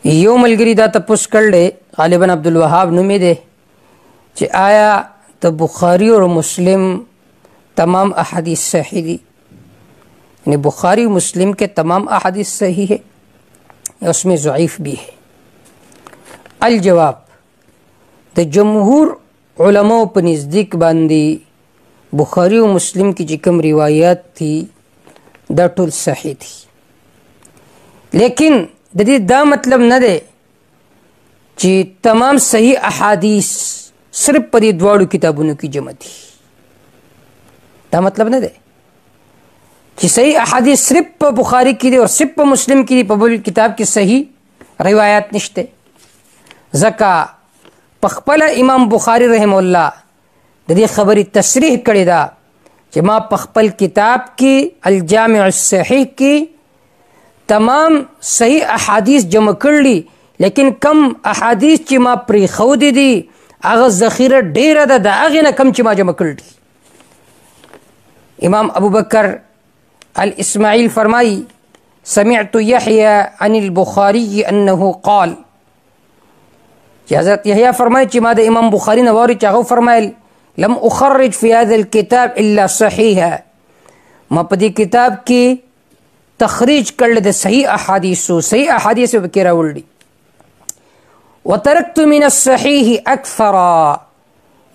یو ملګری دا تپوس کړل غالبا عبدالوهاب نوم یې دی چې آیا د بخاری اور مسلم تمام احادیث صحیح دي، یعنی بخاری مسلم کے تمام احادیث صحیح ہے یا اس میں ضعیف بھی ہے؟ الجواب د جمهور علماء په نزدیک باندې بخاری او مسلم کی چې کوم روایات تھی دا ټول صحیح دي، لیکن د دې دا مطلب نه دی چې تمام صحیح احادیث صرف په دې دواړو کتابونو کې جمع دي. دا مطلب نه دی چې صحیح احادیث صرف په بخاری کې دي او صرف په مسلم کې دي، په بل کتاب کې صحیح روایات نشته. ځکه په خپل امام بخاری رحم الله د دې خبرې تصریح کړې ده چې ما په خپل کتاب کې الجامع الصحیح کې تمام صحیح احادیث جمع کړلی، لیکن کم احادیث چې ما پرېښودې دي هغه ذخیره ډیره ده د هغې نه کم چې ما جمع کړل دي. امام ابو بکر الاسماعیل فرمائی سمعت یحیی عن البخاری انه قال، چې حضرت یحیی فرمایي چې ما د امام بخاری نه واوري چې هغه فرمایل لم اخرج فی هذا الكتاب الا صحیحا، ما په دې کتاب کې تخریج کړل د صحیح احادیثو، صحیح احادیث به کې راوړي. وترکت من الصحیح اکثر،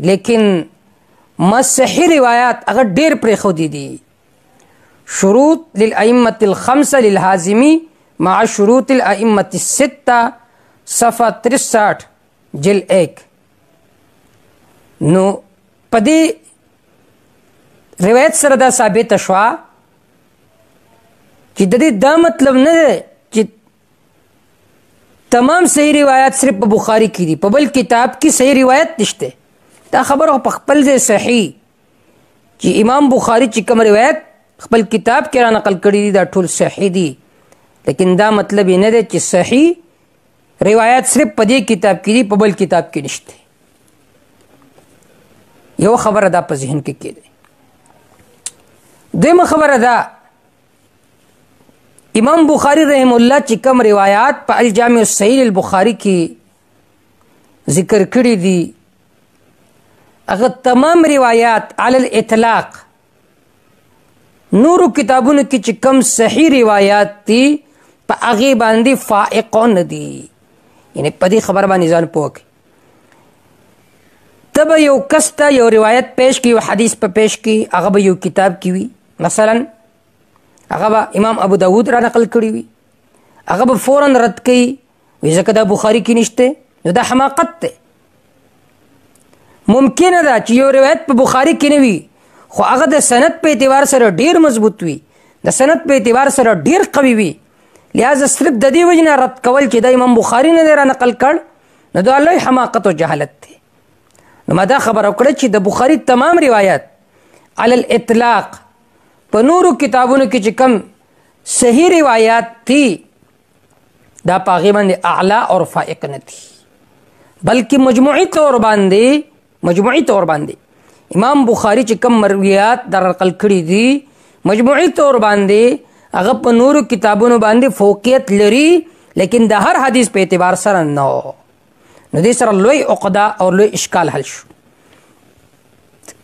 لیکن ما صحیح روایات هغه ډېر پرېښودي دي. شروط للأئمة الخمسة للحازمی مع شروط الأئمة الستة صفحه 63 جلد 1. نو په دې روایت سره دا ثابته شوه چې د دې دا مطلب نه دی چې تمام صحیح روایات صرف په بخاری کې دي، په بل کتاب کې صحیح روایت نشته. دا خبره په خپل ځای صحیح چې امام بخاری چې کوم روایت خپل کتاب کې را نقل کړي دي دا ټول صحیح دي، لیکن دا مطلب یې نه دی چې صحیح روایات صرف په دې کتاب کې دي، په بل کتاب کې نشته. یو خبره دا په ذهن کې کېده. دویمه خبره دا امام بخاری رحم الله چې کوم روایات په الجامع الصحیح البخاری کې ذکر کړي دي هغه تمام روایات علی الاطلاق نورو کتابونو کې چې کوم صحیح روایات دي په هغې باندې فائقون دي. یعنی په دې خبره باندې ځان پوه کړي. ته به یو کس ته یو روایت پیش کړي، یو حدیث په پیش کړي، هغه به یو کتاب کې وي، مثلا هغه به امام ابو داود را نقل کړي وي، هغه به فوراً رد کوي وي ځکه دا بخاري کې نشته. نو دا حماقت دی. ممکنه ده چې یو روایت په بخاري کې نه وي خو هغه د سند په اعتبار سره ډیر مضبوط وي، د سند په اعتبار سره ډیر قوي وي، لہذا صرف د دې وجې نه رد کول چې دا امام بخاري نه دی را نقل کړ نو دا لوی حماقت او جهالت دی. نو ما دا خبره وکړه چې د بخاري تمام روایت علی الاطلاق په نورو کتابونو کې چې کم صحیح روایات تھی دا په هغې باندې اعلی اور فائق نه دي، بلکې مجموعي طور باندې امام بخاری چې کم مرویات در نقل کړي دي مجموعي طور باندې هغه په نورو کتابونو باندې فوقیت لري، لیکن د هر حدیث په اعتبار سره نه. نو دې سره لوی عقده او لوی اشکال حل شو.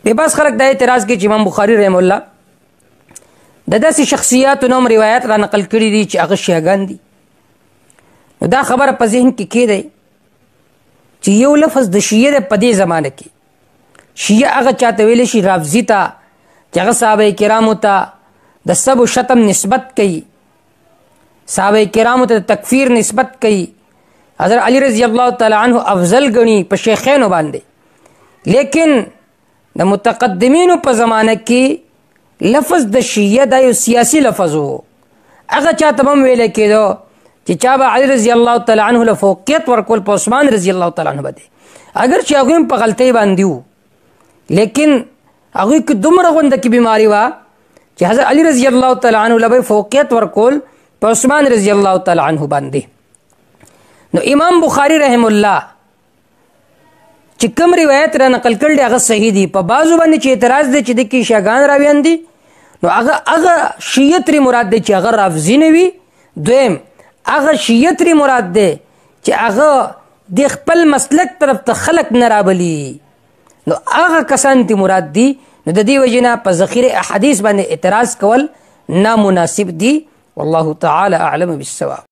بې بس خلک دا اعتراض کوي چې امام بخاری رحم الله د داسې شخصیاتو نوم روایت را نقل کړي دي چې هغه شیعهګان دي. نو دا خبره په ذهن کې کېدی چې یو لفظ د شیعه دی په دې زمانه کې. شیعه هغه چاته ویلی شي رافضي ته چې هغه صحابه کرامو ته د سب و شتم نسبت کوي، صحابه کرامو ته تکفیر نسبت کوي، حضرت علی رضی الله تعالی عنه افضل ګڼي په شیخینو باندې. لیکن د متقدمینو په زمانه کې لفظ د شیعه دا یو سیاسی لفظ و، هغه چاته هم ویلی کېدو چې چا به علی رضی الله تعالی عنه له فوقیت ورکول په عثمان رضی الله تعالی عنه باندې، اگر چې هغوی هم په غلطۍ باندې وو، لیکن هغوی کې دومره غونده کې بیماري وه چې حضرت علی رضی الله تعالی عنه له به فوقیت ورکول په عثمان رضی الله تعالی عنه باندې. نو امام بخاری رحم الله چې کوم روایت را نقل کړل هغه صحیح دي. په بعضو باندې چې اعتراض دی چې د کې شیعهګان راویان دي نو هغه شیعه ترې مراد دی چې هغه رافضي نه وي. دویم هغه شیعه ترې مراد دی چې هغه د خپل مسلک طرف ته خلق نه رابلي، نو هغه کسان تی مراد دي. نو د دې وجې نه په ذخیره احادیث باندې اعتراض کول نامناسب دي. والله تعالی اعلم بالصواب.